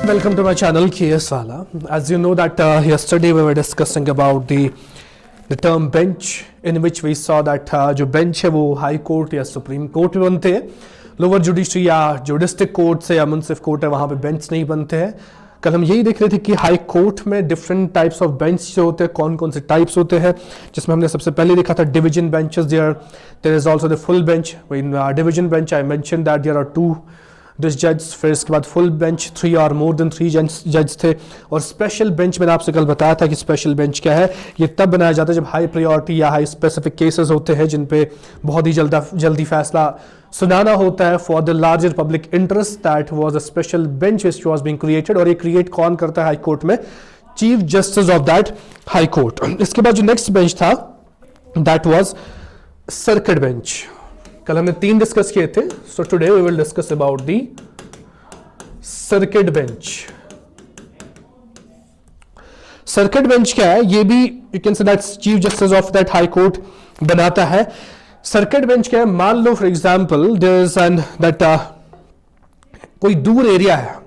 Welcome to my channel KS Wala. As you know that yesterday we were discussing about the term bench, in which we saw that जो bench है वो high court या supreme court में बनते हैं, lower judiciary या जो district court से या मुंसिफ कोर्ट है वहाँ पे बेंच नहीं बनते हैं. कल हम यही देख रहे थे कि हाई कोर्ट में डिफरेंट टाइप्स ऑफ बेंच जो होते हैं, कौन कौन से टाइप्स होते हैं, जिसमें हमने सबसे पहले देखा था division benches. There is also the full bench. In division bench I mention that there are two this जज. फिर इसके बाद फुल बेंच 3 और मोर देन 3 जज थे. और स्पेशल बेंच मैंने आपसे कल बताया था कि स्पेशल बेंच क्या है. ये तब बनाया जाता है जब हाई प्रायोरिटी या हाई स्पेसिफिक केसेस होते हैं जिन पे बहुत ही जल्दी फैसला सुनाना होता है for the larger public interest. That was a special bench which was being created. और ये क्रिएट कौन करता है हाई कोर्ट में? Chief justice of that high court. इसके बाद जो नेक्स्ट बेंच था दैट वाज सर्किट बेंच. कल हमने 3 डिस्कस किए थे. So today we will discuss about the circuit bench. Circuit bench क्या है? ये भी you can say that chief justice of that high court बनाता है. सर्किट बेंच क्या है? मान लो for example there is an that कोई दूर एरिया है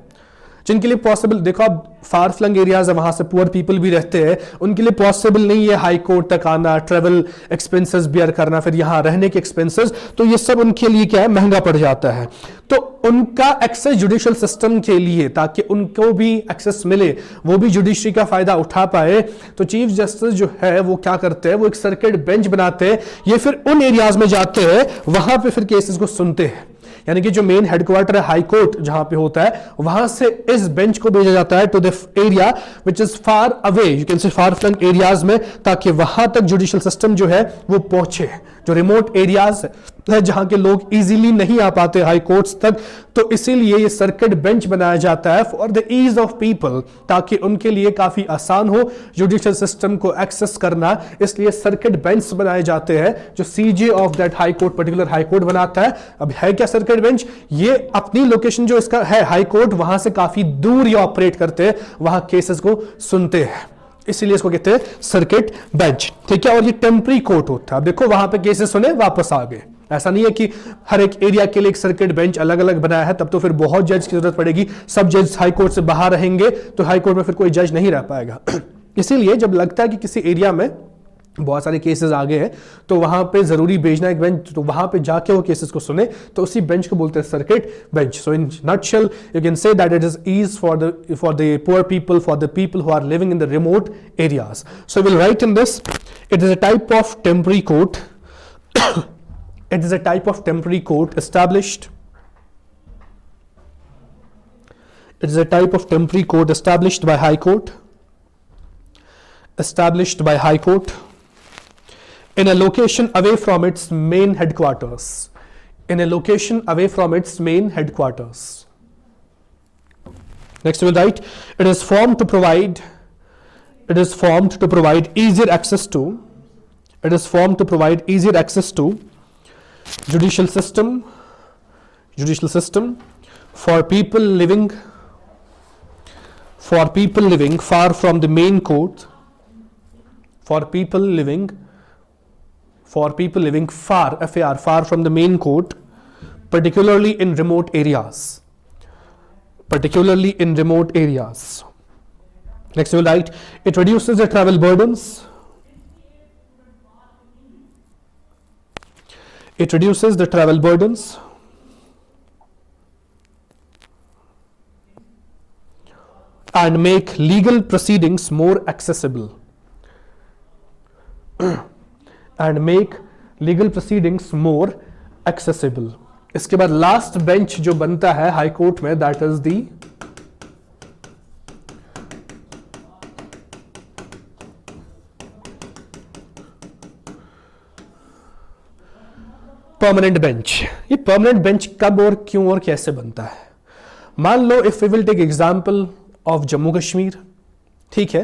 जिनके लिए पॉसिबल, देखो आप फार फ्लंग एरियाज है, वहां से पुअर पीपल भी रहते हैं, उनके लिए पॉसिबल नहीं है हाई कोर्ट तक आना, ट्रेवल एक्सपेंसेस बियर करना, फिर यहां रहने के एक्सपेंसेस, तो ये सब उनके लिए क्या है, महंगा पड़ जाता है. तो उनका एक्सेस जुडिशियल सिस्टम के लिए, ताकि उनको भी एक्सेस मिले, वो भी जुडिशरी का फायदा उठा पाए, तो चीफ जस्टिस जो है वो क्या करते हैं, वो एक सर्किट बेंच बनाते हैं. ये फिर उन एरियाज में जाते हैं, वहां पे फिर केसेस को सुनते हैं. यानी कि जो मेन हेडक्वार्टर है हाई कोर्ट जहां पे होता है, वहां से इस बेंच को भेजा जाता है to the area which is far away, you can say far flung areas में, ताकि वहां तक जुडिशियल सिस्टम जो है वो पहुंचे. जो रिमोट एरियाज है जहां के लोग इजीली नहीं आ पाते हाई कोर्ट्स तक, तो इसीलिए ये सर्किट बेंच बनाया जाता है for the ease of people, ताकि उनके लिए काफी आसान हो जुडिशियल सिस्टम को एक्सेस करना. इसलिए सर्किट बेंच बनाए जाते हैं जो CJ of that high court, particular high court बनाता है. अब है क्या सर्किट बेंच? ये अपनी लोकेशन जो इसका है हाई कोर्ट, वहां से काफी दूर ये ऑपरेट करते हैं, वहां केसेस को सुनते हैं, इसीलिए इसको कहते हैं सर्किट बेंच. ठीक है. और ये टेम्पररी कोर्ट होता है. अब देखो वहां पे केसेस सुने, वापस आ गए. ऐसा नहीं है कि हर एक एरिया के लिए एक सर्किट बेंच अलग अलग बनाया है, तब तो फिर बहुत जज की जरूरत पड़ेगी. सब जज हाई कोर्ट से बाहर रहेंगे तो हाई कोर्ट में फिर कोई जज नहीं रह पाएगा. इसीलिए जब लगता है कि किसी एरिया में बहुत सारे केसेस आ गए हैं, तो वहां पे जरूरी भेजना एक बेंच, तो वहां पे जाके वो केसेस को सुने, तो उसी बेंच को बोलते हैं circuit bench. So in nutshell you can say that it is ease for the poor people, for the people who are living in the remote areas. So will write in this, it is a type of temporary court. It is a type of temporary court established. It is a type of temporary court established by High Court. Established by High Court in a location away from its main headquarters. In a location away from its main headquarters. Next we will write, it is formed to provide. It is formed to provide easier access to. It is formed to provide easier access to judicial system for people living far from the main court, for people living far from the main court, particularly in remote areas. Next we will write, it reduces the travel burdens. It reduces the travel burdens and make legal proceedings more accessible. And make legal proceedings more accessible. इसके बाद last bench जो बनता है high court में, that is the permanent bench. ये permanent bench कब और क्यों और कैसे बनता है? मान लो if we will take example of Jammu Kashmir. ठीक है,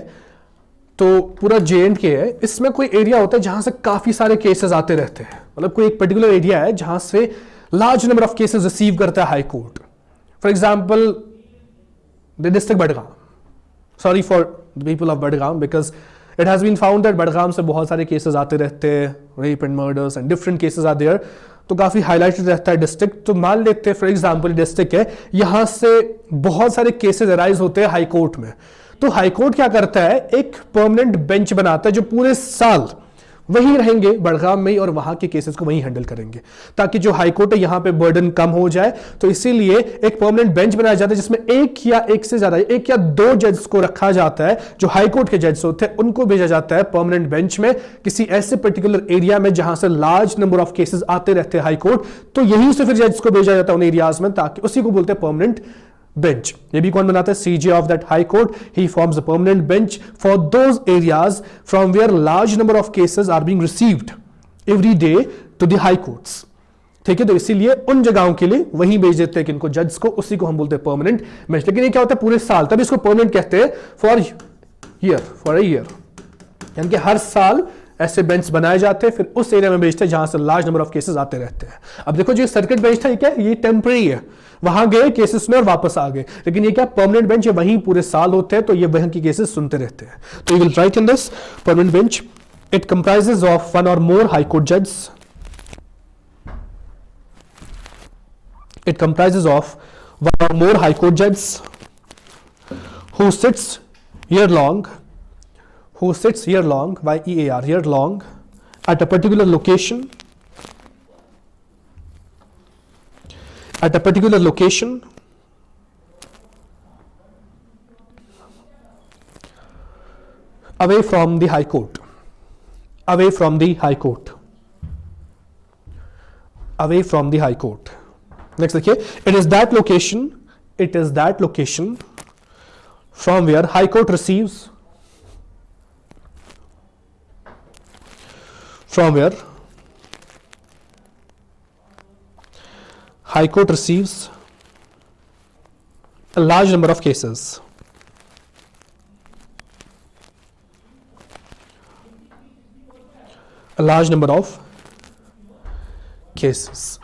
तो पूरा JNK है, इसमें कोई एरिया होता है जहां से काफी सारे केसेस आते रहते हैं. मतलब कोई एक पर्टिकुलर एरिया है जहां से large number of cases receive करता है high court. For example the district Badgam, sorry for the people of Badgam, because It has been found that Badgam से बहुत सारे केसेस आते रहते हैं, rape and murders and different cases are there. तो काफी हाईलाइटेड रहता है डिस्ट्रिक्ट। तो मान लेते हैं फॉर एग्जांपल डिस्ट्रिक्ट है, यहां से बहुत सारे केसेस अराइज होते हैं हाई कोर्ट में। तो हाई कोर्ट क्या करता है, एक परमानेंट बेंच बनाता है जो पूरे साल वहीं रहेंगे बड़गाम में ही, और वहां के केसेस को वहीं हैंडल करेंगे, ताकि जो हाई कोर्ट है यहां पे बर्डन कम हो जाए। तो इसीलिए एक परमानेंट बेंच बनाया जाता है जिसमें एक से ज्यादा, एक या दो जज को रखा जाता है, जो हाई कोर्ट के जज होते हैं उनको भेजा जाता है परमानेंट बेंच में किसी ऐसे पर्टिकुलर एरिया में जहां से लार्ज नंबर ऑफ केसेस आते रहते हैं हाई कोर्ट। तो यहीं से फिर जज को भेजा जाता है उन एरियाज में, ताकि उसी को बोलते हैं परमानेंट बेंच। ये भी कौन बनाता है, CJ of that high court, he forms a permanent bench for those areas from where large number of cases are being received every day to the high courts. ठीक है, तो इसीलिए उन जगहों के लिए वहीं भेज देते हैं किनको, जज को, उसी को हम बोलते हैं परमानेंट बेंच। लेकिन ये क्या होता है पूरे साल, तभी इसको परमानेंट कहते हैं फॉर अ ईयर, यानी कि हर साल ऐसे बेंच बनाए जाते हैं, फिर उस एरिया में भेजते हैं जहां से लार्ज नंबर ऑफ केसेस आते रहते हैं। अब देखो जो सर्किट बेंच था ये क्या है, ये टेम्पररी है, वहां गए केसेस में और वापस आ गए। लेकिन ये क्या परमानेंट बेंच है, वहीं पूरे साल होते हैं, तो ये वहीं की केसेस सुनते रहते हैं। तो you will write in this permanent bench, it comprises of one और मोर हाई कोर्ट जजेस, it comprises of one or more high court judges who sits year long, YEAR, year long, at a particular location, away from the high court, Next देखिए, it is that location from where high court receives a large number of cases.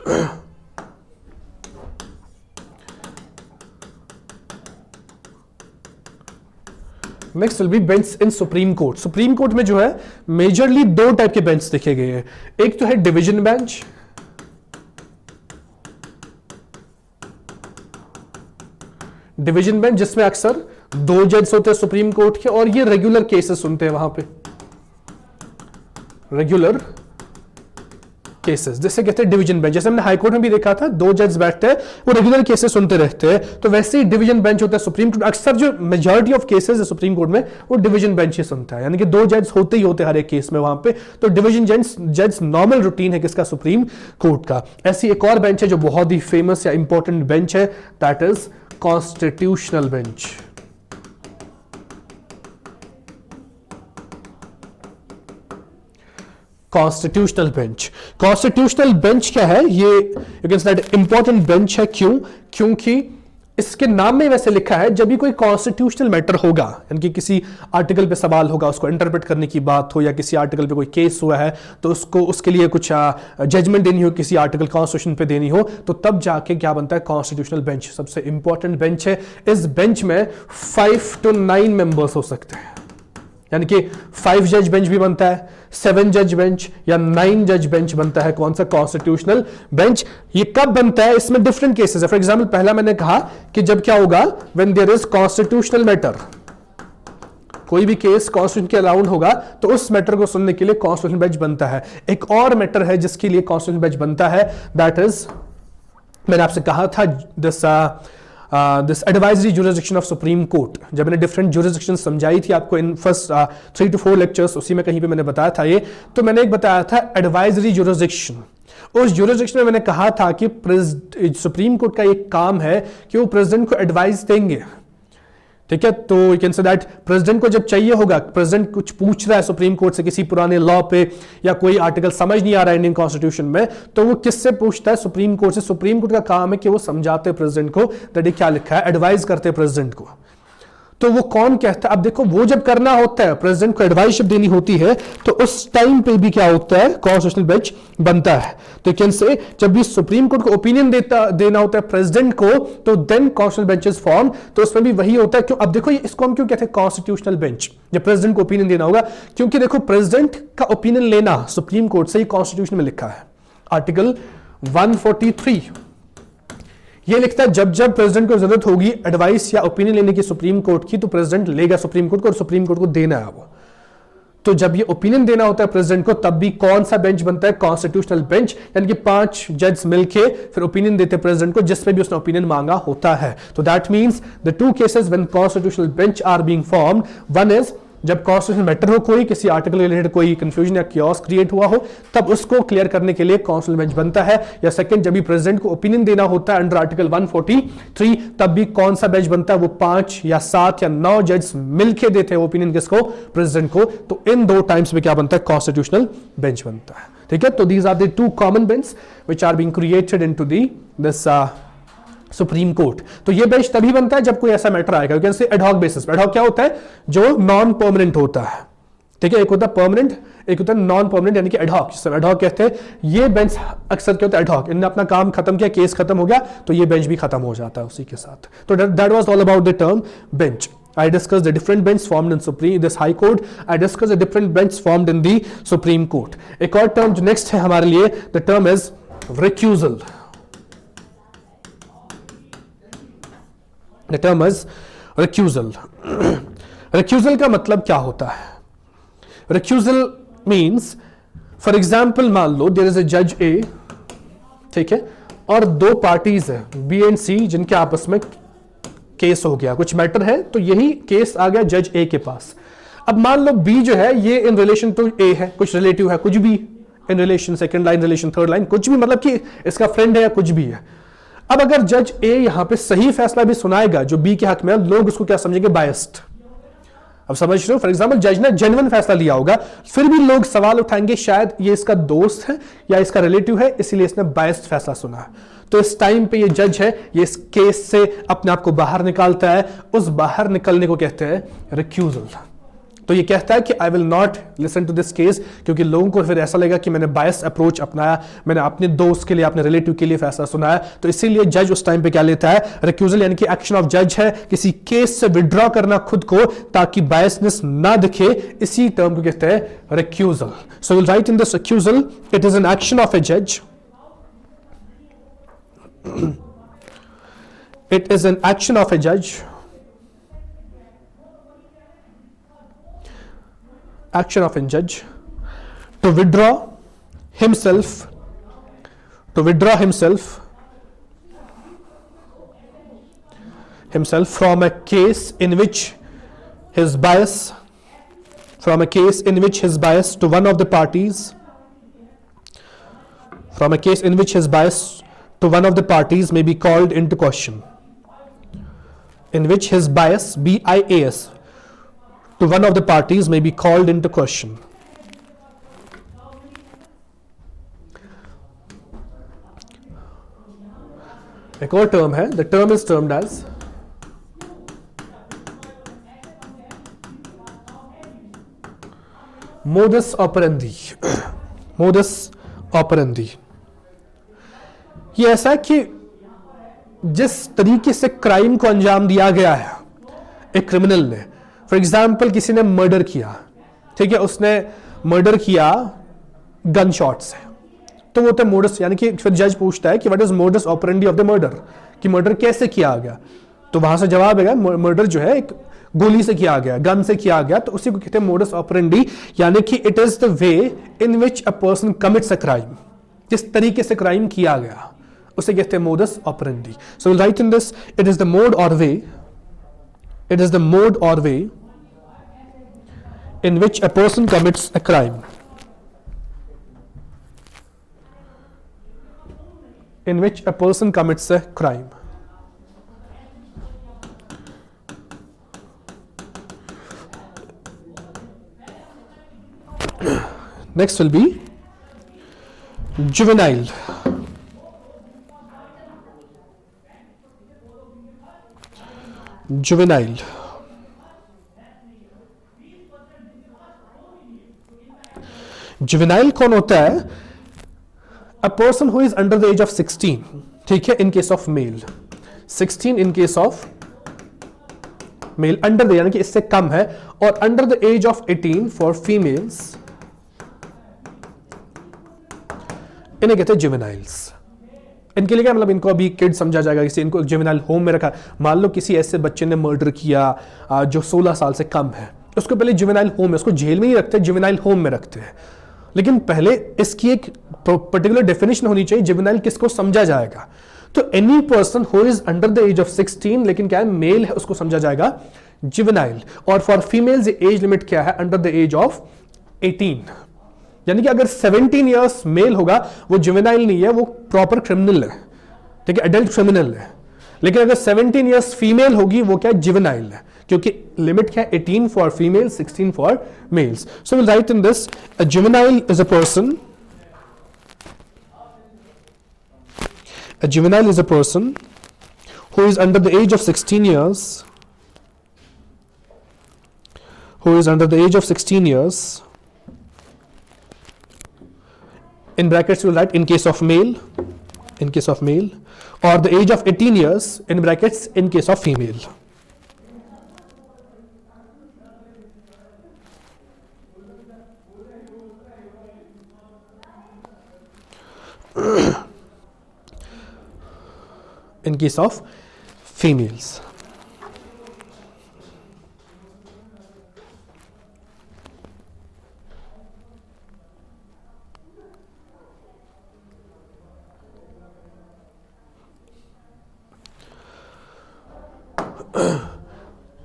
Next will be bench in supreme court. Supreme court में जो है majorly दो type के bench देखे गए हैं। एक तो है डिवीजन बेंच, जिसमें अक्सर दो जज होते हैं सुप्रीम कोर्ट के, और ये रेगुलर केसेस सुनते हैं वहां पे, रेगुलर केसेस जिसे कहते हैं डिवीजन बेंच। जैसे हमने हाई कोर्ट में भी देखा था, दो जज बैठते हैं, वो रेगुलर केसेस सुनते रहते हैं, तो वैसे ही डिवीजन बेंच होता है सुप्रीम कोर्ट। अक्सर जो मेजॉरिटी ऑफ केसेस है सुप्रीम कोर्ट में वो डिवीजन बेंच ही सुनता है, यानी कि दो जज होते ही होते हर एक केस में वहां पे। तो डिवीजन जज नॉर्मल रूटीन है किसका, सुप्रीम कोर्ट का। ऐसी एक और बेंच है जो बहुत ही फेमस या इंपॉर्टेंट बेंच है, that is constitutional bench. Constitutional bench क्या है, ये you can say that important bench है। क्योंकि इसके नाम में वैसे लिखा है जब भी कोई कॉन्स्टिट्यूशनल मैटर होगा, यानी कि किसी आर्टिकल पे सवाल होगा, उसको इंटरप्रेट करने की बात हो, या किसी आर्टिकल पे कोई केस हुआ है तो उसके लिए कुछ जजमेंट देनी हो, किसी आर्टिकल कॉन्स्टिट्यूशन पे देनी हो, तो तब जाके क्या बनता है, कॉन्स्टिट्यूशनल बेंच सबसे इंपॉर्टेंट बेंच है। इस बेंच में 5 to 9 मेंबर्स हो सकते हैं, यानी कि 5 जज बेंच भी बनता है, 7 जज बेंच या 9 जज बेंच बनता है। कौन सा, कॉन्स्टिट्यूशनल बेंच। ये कब बनता है, इसमें डिफरेंट केसेस है। फॉर एग्जांपल पहला मैंने कहा कि जब क्या होगा, when there is constitutional matter, कोई भी केस कॉन्स्टिट्यूशन के अराउंड होगा तो उस मैटर को सुनने के लिए कॉन्स्टिट्यूशनल बेंच बनता है। एक और मैटर है जिसके लिए कॉन्स्टिट्यूशनल बेंच बनता है, दैट इज, मैंने आपसे कहा था this advisory jurisdiction of supreme court. जब मैंने डिफरेंट जुरिसडिक्शन समझाई थी आपको इन फर्स्ट 3 to 4 लेक्चर्स, उसी में कहीं पे मैंने बताया था ये। तो मैंने एक बताया था एडवाइजरी जुरिसडिक्शन। उस जुरिसडिक्शन में मैंने कहा था कि सुप्रीम कोर्ट का एक काम है कि वो प्रेसिडेंट को एडवाइस देंगे, ठीक है। तो you can say that president को जब चाहिए होगा, प्रेसिडेंट कुछ पूछ रहा है सुप्रीम कोर्ट से किसी पुराने लॉ पे, या कोई आर्टिकल समझ नहीं आ रहा है इंडियन कॉन्स्टिट्यूशन में, तो वो किससे पूछता है, सुप्रीम कोर्ट से। सुप्रीम कोर्ट का काम है कि वो समझाते प्रेसिडेंट को दैट ये क्या लिखा है, एडवाइस करते प्रेसिडेंट को। तो वो कौन कहता है, अब देखो वो जब करना होता है, प्रेसिडेंट को एडवाइस जब देनी होती है, तो उस टाइम पे भी क्या होता है, कॉन्स्टिट्यूशनल बेंच बनता है। तो कैन से जब भी सुप्रीम कोर्ट को ओपिनियन देना होता है प्रेसिडेंट को, तो देन कॉन्स्टिट्यूशनल बेंचेस फॉर्म। तो उसमें भी वही होता है। क्यों, अब देखो इसको हम क्यों कहते हैं कॉन्स्टिट्यूशनल बेंच, जब प्रेसिडेंट को ओपिनियन देना होगा, क्योंकि देखो प्रेसिडेंट का ओपिनियन लेना सुप्रीम कोर्ट से ही कॉन्स्टिट्यूशन में लिखा है, आर्टिकल 143 ये लिखता है जब जब प्रेसिडेंट को जरूरत होगी एडवाइस या ओपिनियन लेने की सुप्रीम कोर्ट की, तो प्रेसिडेंट लेगा सुप्रीम कोर्ट को, और सुप्रीम कोर्ट को देना है वो। तो जब ये ओपिनियन देना होता है प्रेसिडेंट को, तब भी कौन सा बेंच बनता है? कॉन्स्टिट्यूशनल बेंच, यानी कि 5 जज मिलके फिर ओपिनियन देते हैं प्रेसिडेंट को, जिसमें भी उसने ओपिनियन मांगा होता है। तो that means the 2 cases when constitutional bench are being formed, one is जब कॉन्स्टिट्यूशनल मैटर हो, कोई किसी आर्टिकल रिलेटेड कोई कंफ्यूजन या कियोस क्रिएट हुआ हो, तब उसको क्लियर करने के लिए कॉन्स्टिट्यूशनल बेंच बनता है। या सेकंड, जब भी प्रेसिडेंट को ओपिनियन देना होता है अंडर आर्टिकल 143, तब भी कौन सा बेंच बनता है? वो 5 या 7 या 9 जज मिलके देते हैं ओपिनियन किसको? प्रेसिडेंट को। तो इन 2 टाइम्स में क्या बनता है? कॉन्स्टिट्यूशनल बेंच बनता है। ठीक है, तो these are the 2 common bench which are being created into this supreme court. तो ये बेंच तभी बनता है जब कोई ऐसा मैटर आएगा, you can say ad hoc basis. Ad hoc क्या होता है? जो नॉन परमानेंट होता है। ठीक है, एक होता है परमानेंट, एक होता है नॉन परमानेंट, यानी कि एड हॉक, जिसे एड हॉक कहते हैं। ये बेंच अक्सर क्या होता है? एड हॉक, इन्होंने अपना काम खत्म किया, केस खत्म हो गया, तो ये बेंच भी खत्म हो जाता है उसी के साथ। तो that was all about the term bench. I discussed the different benches formed in this High Court. I discussed the different benches formed in the Supreme Court. एक और term जो next है हमारे लिए, the term is recusal. The term is recusal. Recusal का मतलब क्या होता है? Recusal means, for example, मान लो there is a judge A, ठीक है, और 2 parties है B and C जिनके आपस में केस हो गया, कुछ मैटर है, तो यही केस आ गया जज ए के पास। अब मान लो बी जो है ये इन रिलेशन टू ए है, कुछ रिलेटिव है, कुछ भी in relation, second line relation, third line, कुछ भी, मतलब कि इसका फ्रेंड है या कुछ भी है। अब अगर जज ए यहां पे सही फैसला भी सुनाएगा जो बी के हक में, लोग उसको क्या समझेंगे? बायस्ड। अब समझ रहे हो? फॉर एग्जाम्पल जज ने जेन्युइन फैसला लिया होगा, फिर भी लोग सवाल उठाएंगे शायद ये इसका दोस्त है या इसका रिलेटिव है, इसीलिए इसने बायस्ड फैसला सुना है। तो इस टाइम पे ये जज है, ये इस केस से अपने आप को बाहर निकालता है। उस बाहर निकलने को कहते हैं रिक्यूजल। तो ये कहता है कि I will not listen to this case, क्योंकि लोगों को फिर ऐसा लगेगा कि मैंने बायस अप्रोच अपनाया, मैंने अपने दोस्त के लिए, अपने रिलेटिव के लिए फैसला सुनाया। तो इसीलिए जज उस टाइम पे क्या लेता है? रिक्यूजल, यानी कि एक्शन ऑफ जज है किसी केस से विड्रॉ करना खुद को, ताकि बायसनेस ना दिखे। इसी टर्म को कहते हैं recusal. So will write in this recusal, it is an action of a जज. It is an action of a judge, action of a judge to withdraw himself from a case in which his bias to one of the parties, may be called into question. In which his bias, B-I-A-S, to one of the parties may be called into question. एक और term है, the term is termed as modus operandi. modus operandi. ये ऐसा है कि जिस तरीके से क्राइम को अंजाम दिया गया है एक क्रिमिनल ने, फॉर एग्जाम्पल किसी ने मर्डर किया, ठीक है, उसने मर्डर किया गन शॉट से, तो वो होता है मोडस, यानी कि फिर जज पूछता है कि what is modus operandi of the murder, कि मर्डर कैसे किया गया। तो वहां से जवाब है मर्डर जो है एक गोली से किया गया, गन से किया गया, तो उसी को कहते हैं मोडस ऑपरेंडी, यानी कि it is the way in which a person commits a crime, जिस तरीके से क्राइम किया गया उसे कहते हैं modus operandi. So we'll write in this, it is the mode or way in which a person commits a crime. In which a person commits a crime. Next will be juvenile. Juvenile. Juvenile कौन होता है? A person who is under the age of 16, ठीक है, in case of male, 16 in case of male, under the यानी कि इससे कम है, और under the age of 18 for females, इन्हें कहते हैं juveniles. इनके लिए क्या मतलब, इनको अभी किड समझा जाएगा, किसी इनको जुवेनाइल होम में रखा। मान लो किसी ऐसे बच्चे ने मर्डर किया जो 16 साल से कम है, उसको पहले जुवेनाइल होम में, उसको जेल में नहीं रखते, जुवेनाइल होम में रखते हैं। लेकिन पहले इसकी एक पर्टिकुलर डेफिनेशन होनी चाहिए, जुवेनाइल किसको समझा जाएगा। तो any person who is under the age of 16, लेकिन क्या है मेल है, उसको समझा जाएगा जुवेनाइल। और फॉर फीमेल्स एज लिमिट क्या है, अंडर द एज ऑफ 18। यानी कि अगर 17 इयर्स मेल होगा वो जुवेनाइल नहीं है, वो प्रॉपर क्रिमिनल है, ठीक है, एडल्ट क्रिमिनल है। लेकिन अगर 17 इयर्स फीमेल होगी वो क्या है, जुवेनाइल है, क्योंकि लिमिट क्या है 18 for female, 16 for mails. So will write in this, a juvenile is a person, a juvenile is a person who is under the age of 16 years, who is under the age of 16 years, in brackets we will write in case of male, in case of male, or the age of 18 years in brackets in case of female. In case of females.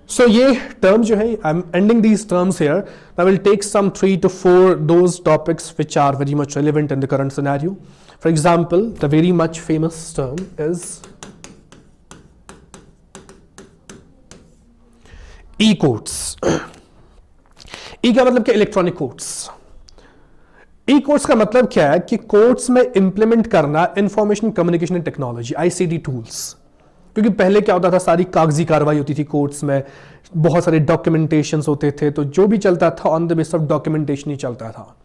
So ये term जो है, I'm ending these terms here. I will take some 3 to 4 those topics which are very much relevant in the current scenario. For example, the very much famous term is e-courts. ई का मतलब क्या, electronic courts. ई courts का मतलब क्या है कि courts में implement करना information communication technology, ICT tools. क्योंकि पहले क्या होता था, सारी कागजी कार्रवाई होती थी कोर्ट्स में, बहुत सारे डॉक्यूमेंटेशंस होते थे, तो जो भी चलता था on the base of documentation ही चलता था।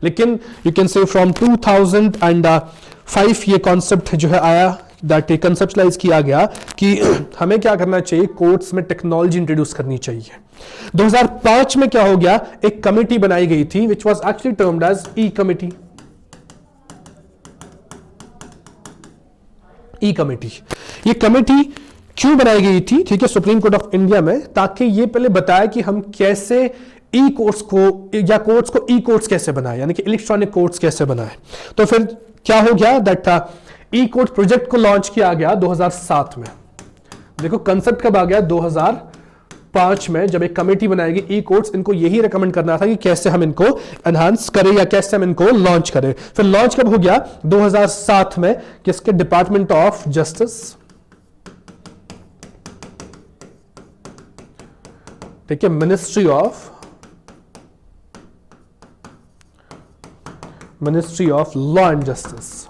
लेकिन यू कैन से फ्रॉम 2005 ये कॉन्सेप्ट जो है आया, दैट कंसेप्चुलाइज किया गया कि हमें क्या करना चाहिए, कोर्ट्स में टेक्नोलॉजी इंट्रोड्यूस करनी चाहिए। 2005 में क्या हो गया, एक कमिटी बनाई गई थी which was actually termed as E committee. E committee, ये कमिटी क्यों बनाई गई थी, ठीक है, सुप्रीम कोर्ट ऑफ इंडिया में, ताकि ये पहले बताया कि हम कैसे ई कोर्ट्स को या कोर्ट्स को ई कोर्ट्स कैसे बनाए, यानी कि इलेक्ट्रॉनिक कोर्ट्स कैसे बनाए। तो फिर क्या हो गया, दैट ई कोर्ट प्रोजेक्ट को लॉन्च किया गया 2007 में। देखो कंसेप्ट कब आ गया, 2005 में, जब एक कमेटी बनाएगी ई कोर्ट्स, इनको यही रिकमेंड करना था कि कैसे हम इनको एनहांस करें या कैसे हम इनको लॉन्च करें। फिर लॉन्च कब हो गया, 2007 में, किसके, डिपार्टमेंट ऑफ जस्टिस, ठीक है, ministry of law and justice.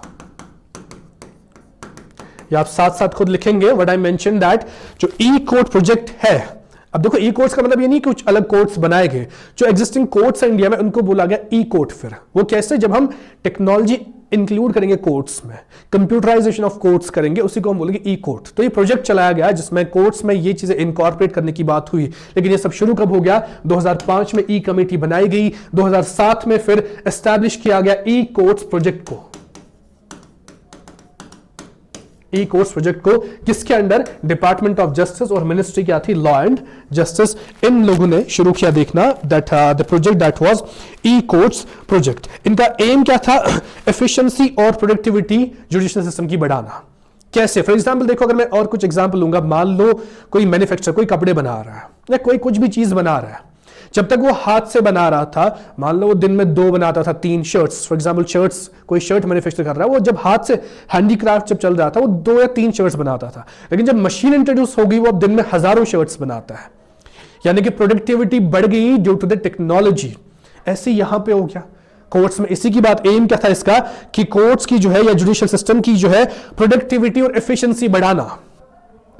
या आप साथ साथ खुद लिखेंगे, व्हाट आई मेंशन दैट जो ई कोर्ट प्रोजेक्ट है, अब देखो ई कोर्ट्स का मतलब ये नहीं कि कुछ अलग कोर्ट्स बनाए गए, जो एग्जिस्टिंग कोर्ट्स है इंडिया में उनको बोला गया ई कोर्ट। फिर वो कैसे, जब हम टेक्नोलॉजी इंक्लूड करेंगे कोर्ट्स में, कंप्यूटराइजेशन ऑफ कोर्ट्स करेंगे, उसी को हम बोलेंगे ई कोर्ट। तो ये प्रोजेक्ट चलाया गया जिसमें कोर्ट्स में ये चीजें इनकॉर्पोरेट करने की बात हुई। लेकिन ये सब शुरू कब हो गया, 2005 में ई कमेटी बनाई गई, 2007 में फिर एस्टैब्लिश किया गया ई कोर्ट्स प्रोजेक्ट को। ई कोर्ट्स प्रोजेक्ट को किसके अंडर, डिपार्टमेंट ऑफ जस्टिस और मिनिस्ट्री क्या थी, लॉ एंड जस्टिस। इन लोगों ने शुरू किया, देखना that the project that was E courts project. इनका एम क्या था, एफिशिएंसी और प्रोडक्टिविटी जुडिशियल सिस्टम की बढ़ाना। कैसे, फॉर एग्जांपल देखो, अगर मैं और कुछ एग्जांपल लूंगा, मान लो कोई मैन्युफैक्चर, कोई कपड़े बना रहा है या कोई कुछ भी चीज बना रहा है, जब तक वो हाथ से बना रहा था, मान लो वो दिन में 2 बनाता था, 3 शर्ट्स, फॉर एग्जांपल शर्ट्स, कोई शर्ट मैन्युफैक्चर कर रहा है, वो जब हाथ से हैंडीक्राफ्ट जब चल रहा था वो 2 या 3 शर्ट्स बनाता था। लेकिन जब मशीन इंट्रोड्यूस हो गई, वो अब दिन में हजारों शर्ट्स बनाता है, यानी कि प्रोडक्टिविटी बढ़ गई ड्यू टू द टेक्नोलॉजी। ऐसे यहां पे हो गया कोर्ट्स में। इसी की बात, एम क्या था इसका, कि कोर्ट्स की जो है या जुडिशियल सिस्टम की जो है प्रोडक्टिविटी और एफिशिएंसी बढ़ाना।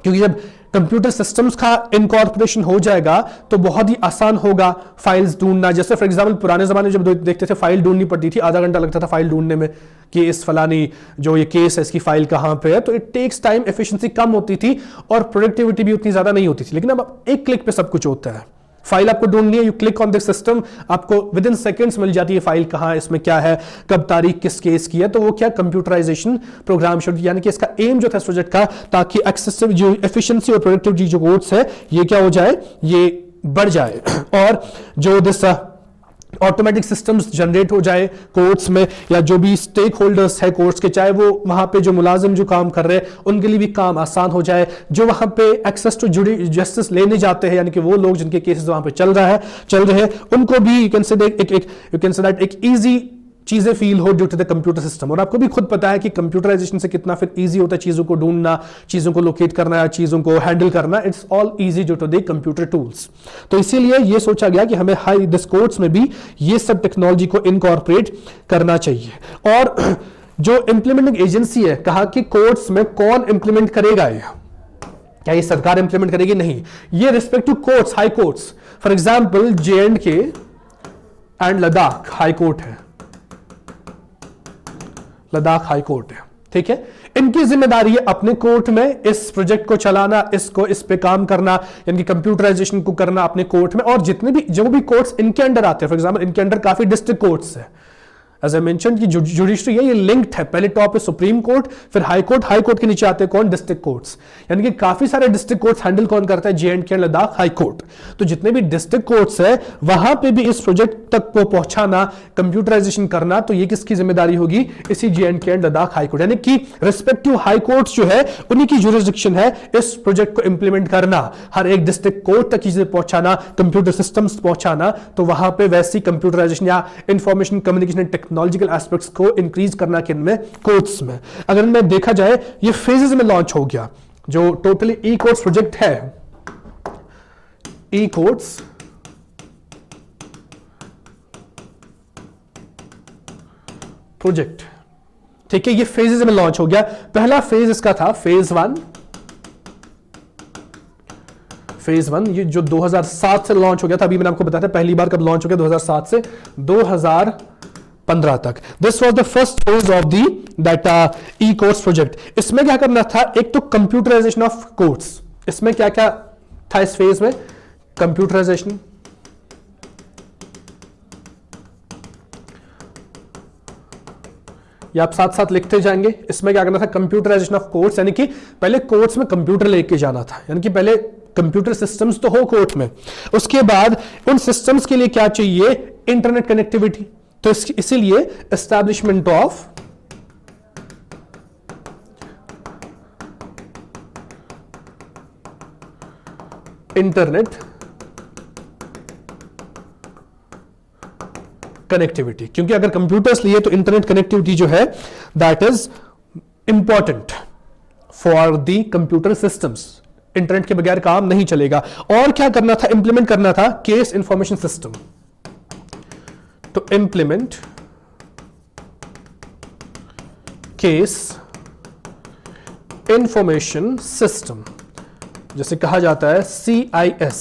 क्योंकि जब कंप्यूटर सिस्टम्स का इनकॉर्पोरेशन हो जाएगा तो बहुत ही आसान होगा फाइल्स ढूंढना। जैसे फॉर एग्जांपल पुराने जमाने जब देखते थे फाइल ढूंढनी पड़ती थी, आधा घंटा लगता था फाइल ढूंढने में कि इस फलानी जो ये केस है इसकी फाइल कहां पे है, तो इट टेक्स टाइम, एफिशिएंसी कम होती थी और प्रोडक्टिविटी भी उतनी ज्यादा नहीं होती थी। लेकिन अब एक क्लिक पे सब कुछ होता है, फाइल आपको ढूंढनी है, you click on this system, आपको विद इन सेकेंड्स मिल जाती है फाइल कहां है, इसमें क्या है, कब तारीख, किस केस की है। तो वो क्या कंप्यूटराइजेशन प्रोग्राम शुड, यानी कि इसका एम जो था इस प्रोजेक्ट का, ताकि एक्सेसिव जो एफिशिएंसी और प्रोडक्टिविटी जो कोड्स है ये क्या हो जाए, ये बढ़ जाए, और जो दिस ऑटोमेटिक सिस्टम्स जनरेट हो जाए कोर्ट्स में, या जो भी स्टेक होल्डर्स है कोर्ट्स के, चाहे वो वहां पे जो मुलाजिम जो काम कर रहे हैं उनके लिए भी काम आसान हो जाए, जो वहां पे एक्सेस टू जस्टिस लेने जाते हैं, यानी कि वो लोग जिनके केसेस वहां पे चल रहे हैं उनको भी यू कैन से दैट एक इजी चीजें फील हो due to the computer system. और आपको भी खुद पता है कि कंप्यूटराइजेशन से कितना फिर इजी होता है चीजों को ढूंढना, चीजों को लोकेट करना, चीजों को हैंडल करना, it's all easy due to the computer tools. तो इसीलिए ये सोचा गया कि हमें हाई दिस कोर्स में भी ये सब टेक्नोलॉजी को इनकॉर्पोरेट करना चाहिए। और जो इंप्लीमेंटिंग एजेंसी है, कहा कि कोर्ट्स में कौन इंप्लीमेंट करेगा, ये क्या ये सरकार इंप्लीमेंट करेगी, नहीं, ये respect to courts, high courts. For example J&K and Ladakh high court है, लद्दाख हाई कोर्ट है, ठीक है। इनकी जिम्मेदारी है अपने कोर्ट में इस प्रोजेक्ट को चलाना, इस पे काम करना, यानी कि कंप्यूटराइजेशन को करना अपने कोर्ट में। और जितने भी जो भी कोर्ट्स इनके अंडर आते हैं, फॉर एग्जांपल इनके अंडर काफी डिस्ट्रिक्ट कोर्ट्स है, एज आई मेंशन कि जुडिशरी है, ये लिंक्ड है, पहले टॉप पे सुप्रीम कोर्ट, फिर हाई कोर्ट के नीचे आते हैं कौन, डिस्ट्रिक्ट कोर्ट्स, यानी कि काफी सारे डिस्ट्रिक्ट कोर्ट्स हैंडल कौन करता है, J&K लद्दाख हाई कोर्ट। तो जितने भी डिस्ट्रिक्ट कोर्ट्स है वहां पे भी इस प्रोजेक्ट तक को पहुंचाना, कंप्यूटराइजेशन करना, तो ये किसकी जिम्मेदारी होगी, इसी J&K लद्दाख हाई कोर्ट, यानी कि रिस्पेक्टिव हाई कोर्ट्स जो है उन्हीं की जुरिस्डिक्शन है इस प्रोजेक्ट को इंप्लीमेंट करना, हर एक डिस्ट्रिक्ट कोर्ट तक चीजें पहुंचाना, कंप्यूटर सिस्टम्स पहुंचाना। तो वहां पे वैसी कंप्यूटराइजेशन या इंफॉर्मेशन कम्युनिकेशन टेक्नोलॉजिकल एस्पेक्ट्स को इंक्रीज करना किन में, कोर्ट्स में। अगर इनमें देखा जाए ये फेजेस में लॉन्च हो गया, जो टोटली ई कोर्ट्स प्रोजेक्ट है, ई कोर्ट्स प्रोजेक्ट, ठीक है, ये फेजेस में लॉन्च हो गया। पहला फेज इसका था फेज वन, ये जो 2007 से लॉन्च हो गया था, अभी मैंने आपको बताया था पहली बार कब लॉन्च हो गया, 2007 से 2015 तक। This was the first phase of the that E courts project. इसमें क्या करना था, एक तो कंप्यूटराइजेशन ऑफ कोर्ट्स, इसमें क्या क्या था इस फेज में, कंप्यूटराइजेशन, ये आप साथ साथ लिखते जाएंगे। इसमें क्या करना था, कंप्यूटराइजेशन ऑफ कोर्ट्स, यानी कि पहले कोर्ट्स में कंप्यूटर लेके जाना था, यानी कि पहले कंप्यूटर सिस्टम्स तो हो कोर्ट में, उसके बाद उन सिस्टम्स के लिए क्या चाहिए, इंटरनेट कनेक्टिविटी। तो इसीलिए एस्टैब्लिशमेंट ऑफ इंटरनेट कनेक्टिविटी, क्योंकि अगर कंप्यूटर्स लिए तो इंटरनेट कनेक्टिविटी जो है that is important for the computer systems, internet के बगैर काम नहीं चलेगा। और क्या करना था, इंप्लीमेंट करना था केस इंफॉर्मेशन सिस्टम। तो इंप्लीमेंट केस इंफॉर्मेशन सिस्टम, जैसे कहा जाता है CIS,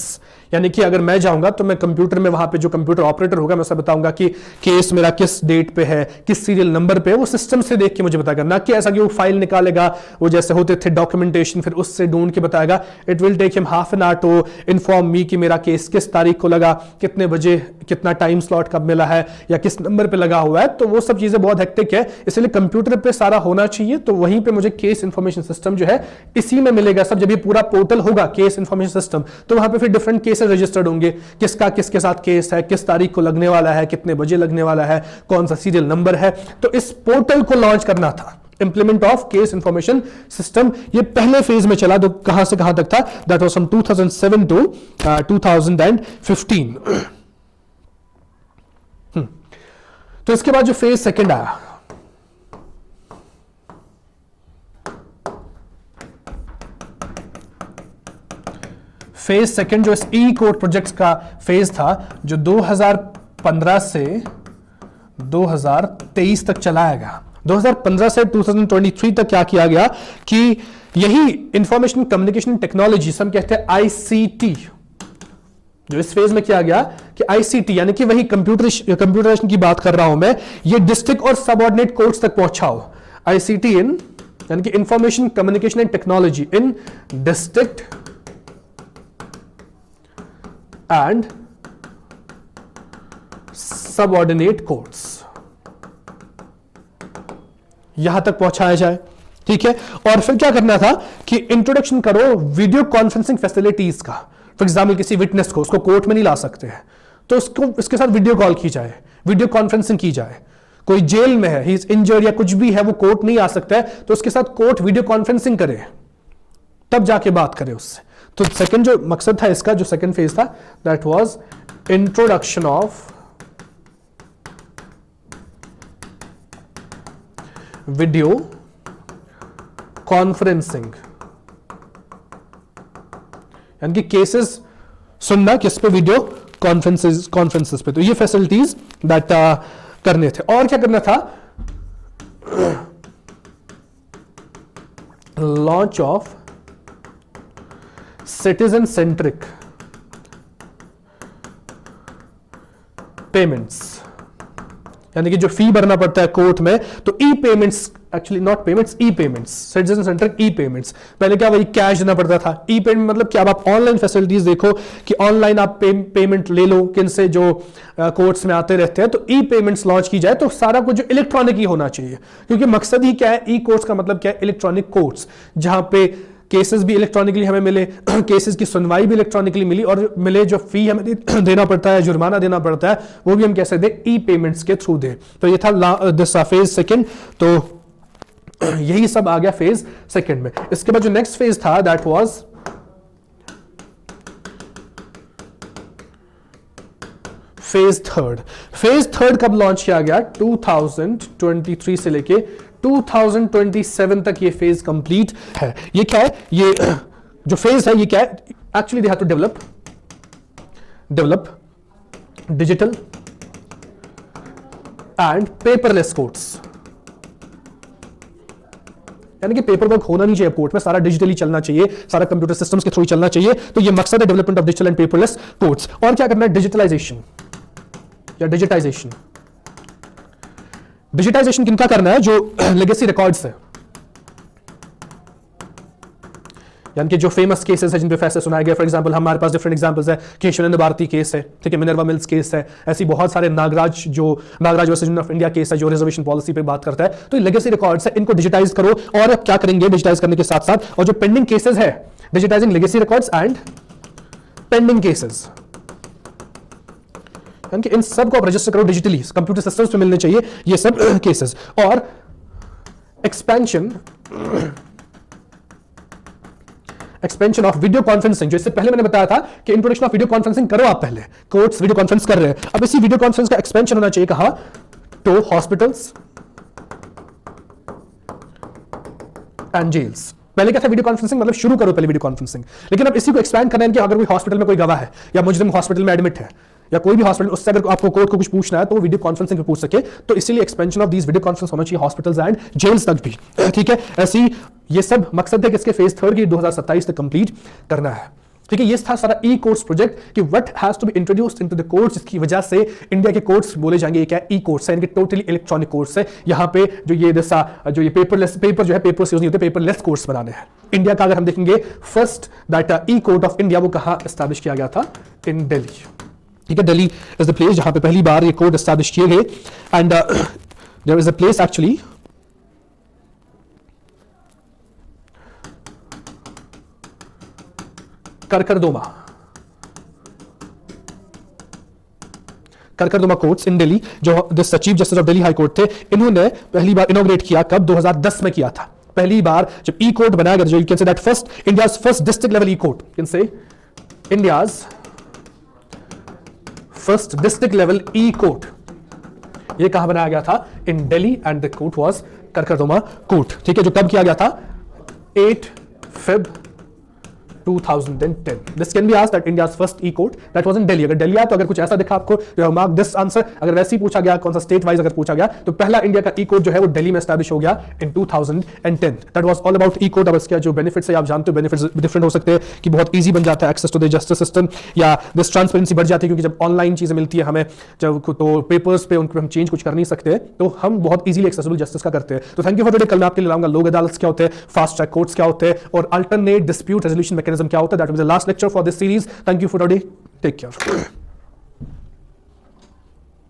यानी कि अगर मैं जाऊंगा तो मैं कंप्यूटर में, वहां पे जो कंप्यूटर ऑपरेटर होगा, मैं उसे बताऊंगा कि केस मेरा किस डेट पे है, किस सीरियल नंबर पे है, वो सिस्टम से देख के मुझे बताएगा, ना कि ऐसा कि वो फाइल निकालेगा, वो जैसे होते थे डॉक्यूमेंटेशन, फिर उससे ढूंढ के बताएगा। It will take him half an hour to inform me कि मेरा केस किस तारीख को लगा, कितने बजे, कितना टाइम स्लॉट कब मिला है, या किस नंबर पे लगा हुआ है। तो वो सब चीजें बहुत हेक्टिक है, इसलिए कंप्यूटर पे सारा होना चाहिए। तो वहीं पे मुझे केस इंफॉर्मेशन सिस्टम जो है इसी में मिलेगा सब। जब ये पूरा पोर्टल होगा केस इंफॉर्मेशन सिस्टम, तो वहां पे फिर डिफरेंट केसेस रजिस्टर्ड होंगे, किसका किसके साथ केस है, किस तारीख को लगने वाला है, कितने बजे लगने वाला है, कौन सा सीरियल नंबर है। तो इस पोर्टल को लॉन्च करना था, implement of case information system. ये पहले फेज में चला, तो कहां से कहां तक था, दैट वाज फ्रॉम 2007 टू 2015। तो इसके बाद जो फेज सेकंड आया, फेज सेकंड जो इस ई कोर्ट प्रोजेक्ट का फेज था, जो 2015 से 2023 तक चलाया गया। 2015 से 2023 तक क्या किया गया कि यही इंफॉर्मेशन कम्युनिकेशन टेक्नोलॉजी, हम कहते हैं ICT, जो इस फेज में किया गया कि ICT यानी कि वही कंप्यूटराइजेशन की बात कर रहा हूं मैं, ये डिस्ट्रिक्ट और सबऑर्डिनेट कोर्ट्स तक पहुंचाओ। ICT इन यानी कि information communication and technology in district and subordinate courts, यहां तक पहुंचाया जाए। ठीक है, और फिर क्या करना था कि इंट्रोडक्शन करो वीडियो कॉन्फ्रेंसिंग फैसिलिटीज का। फॉर एग्जाम्पल किसी विटनेस को, उसको कोर्ट में नहीं ला सकते हैं, तो उसको इसके साथ वीडियो कॉल की जाए, वीडियो कॉन्फ्रेंसिंग की जाए। कोई जेल में है, ही इज इंजर्ड या कुछ भी है, वो कोर्ट नहीं आ सकता है, तो उसके साथ कोर्ट वीडियो कॉन्फ्रेंसिंग करे, तब जाके बात करे उससे। तो सेकंड जो मकसद था इसका, जो सेकंड फेज था, that was introduction of video conferencing, यानी कि केसेस सुनना किस पे, वीडियो कॉन्फ्रेंसेस पे। तो ये फैसिलिटीज दैट करने थे। और क्या करना था, launch of citizen centric payments, यानी कि जो फी भरना पड़ता है कोर्ट में, तो e payments, actually not payments, e payments, citizen centric e payments. पहले क्या वही कैश देना पड़ता था, ई पेमेंट मतलब क्या, अब आप ऑनलाइन फैसिलिटीज देखो कि ऑनलाइन आप पेमेंट ले लो किनसे, जो कोर्ट्स में आते रहते हैं, तो ई पेमेंट्स लॉन्च की जाए, तो सारा कुछ जो इलेक्ट्रॉनिक ही होना चाहिए, क्योंकि मकसद ही क्या है, ई कोर्ट्स का मतलब क्या है, इलेक्ट्रॉनिक कोर्ट्स, जहां पे केसेस भी इलेक्ट्रॉनिकली हमें मिले, केसेस की सुनवाई भी इलेक्ट्रॉनिकली मिली, और मिले जो फी हमें देना पड़ता है, जुर्माना देना पड़ता है, वो भी हम कैसे दे, ई पेमेंट्स के थ्रू दे। तो ये था दिस फेज सेकंड, तो यही सब आ गया फेज सेकंड में। इसके बाद जो नेक्स्ट फेज था, that was phase third. Phase third कब लॉन्च किया गया, 2023 से लेके 2027 तक ये फेज कंप्लीट है। ये क्या है, ये जो फेज है ये क्या है, actually they have to develop digital and paperless courts, यानी कि पेपर वर्क होना नहीं चाहिए कोर्ट में, सारा डिजिटली चलना चाहिए, सारा कंप्यूटर सिस्टम्स के थ्रू चलना चाहिए। तो ये मकसद है development of digital and paperless courts. और क्या करना है, डिजिटलाइजेशन या डिजिटाइजेशन। डिजिटाइजेशन किनका करना है, जो लेगेसी रिकॉर्ड्स है, यानी कि जो फेमस केसेस है जिन पे फैसले सुनाए गए। फॉर एग्जांपल हमारे पास डिफरेंट एग्जांपल्स है, केशवानंद भारती केस है, ठीक है, मिनर्वा मिल्स केस है, ऐसी बहुत सारे Nagaraj versus union of India case है जो रिजर्वेशन पॉलिसी पे बात करता है। तो ये लेगेसी रिकॉर्ड्स है, इनको डिजिटाइज करो। और अब क्या करेंगे डिजिटाइज करने के साथ साथ, और जो पेंडिंग केसेस है, digitising legacy records and pending cases, यानी कि इन सब को आप रजिस्टर करो डिजिटली, कंप्यूटर सिस्टम्स पे मिलने चाहिए ये सब केसेस। और एक्सपेंशन ऑफ वीडियो कॉन्फ्रेंसिंग, जो इससे पहले मैंने बताया था कि इंट्रोडक्शन ऑफ वीडियो कॉन्फ्रेंसिंग करो आप, पहले कोर्ट्स वीडियो कॉन्फ्रेंस कर रहे हैं, अब इसी वीडियो कॉन्फ्रेंस का एक्सपेंशन होना चाहिए कहां, तो हॉस्पिटल्स एंड जेल्स। पहले क्या था, वीडियो कॉन्फ्रेंसिंग मतलब शुरू करो पहले वीडियो कॉन्फ्रेंसिंग, लेकिन अब इसी को एक्सपैंड करना है कि अगर कोई हॉस्पिटल में कोई गवाह है या मुजरिम हॉस्पिटल में एडमिट है या कोई भी हॉस्पिटल, उससे अगर आपको कोर्ट को कुछ पूछना है तो वो वीडियो कॉन्फ्रेंसिंग पे पूछ सके। तो इसीलिए expansion of these video conference होना चाहिए हॉस्पिटल्स एंड जेल्स तक भी, ठीक है। ऐसी ये सब मकसद है कि इसके फेज थर्ड की 2027 तक कंप्लीट करना है, ठीक है। ये था सारा ई कोर्ट्स प्रोजेक्ट कि what has to be introduced into the courts, जिसकी वजह से इंडिया के कोर्ट्स बोले जाएंगे ये क्या ई कोर्ट्स है, इनके टोटली इलेक्ट्रॉनिक कोर्ट्स है। यहाँ पे जो ये पेपरलेस, पेपर जो है पेपर से यूज नहीं होते, पेपरलेस कोर्ट्स बनाने हैं। इंडिया का अगर हम देखेंगे first that E court of India, वो कहाँ एस्टैब्लिश किया गया था, इन दिल्ली, ठीक है। दिल्ली इज द प्लेस जहां पे पहली बार ये कोर्ट एस्टैब्लिश किए गए। And there is a place actually Karkardooma courts in Delhi, जो this chief justice of Delhi high court थे, इन्होंने पहली बार इनॉग्रेट किया कब, 2010 में किया था। पहली बार जब ई कोर्ट बनाया गया, जो you can say that first India's first district level e court, can say India's first district level e court, ये कहां बनाया गया था, in Delhi, and the court was Karkardooma court, ठीक है, जो कब किया गया था, 8 Feb 2010. This can be asked that India's first e-court that was in Delhi. अगर दिल्ली आया तो अगर कुछ ऐसा दिखा आपको, you have marked this answer. अगर वैसे ही पूछा गया, कौन सा स्टेट वाइज अगर पूछा गया, तो पहला इंडिया का e-court जो है वो दिल्ली में एस्टैब्लिश हो गया in 2010. That was all about e-court. अब इसके जो बेनिफिट्स है आप जानते हो, बेनिफिट्स डिफरेंट हो सकते हैं कि बहुत ईजी बन जाता है access to the justice system, या दिस ट्रांसपेरेंसी बढ़ जाती है, क्योंकि जब ऑनलाइन चीजें मिलती है हमें, जब तो पेपर्स पे उनको हम चेंज कुछ कर नहीं सकते, तो हम बहुत ईजिली एक्सेसिबल जस्टिस का करते हैं। तो थैंक यू फॉर टुडे। कल मैं आपके लिए लाऊंगा लोक अदालत क्या होते हैं, फास्ट ट्रैक कोर्ट्स क्या होते हैं, और अल्टरनेट डिस्प्यूट रेजोल्यूशन मैकेनिज्म क्या होता है. That will be the last lecture for this series. Thank you for today. Take care.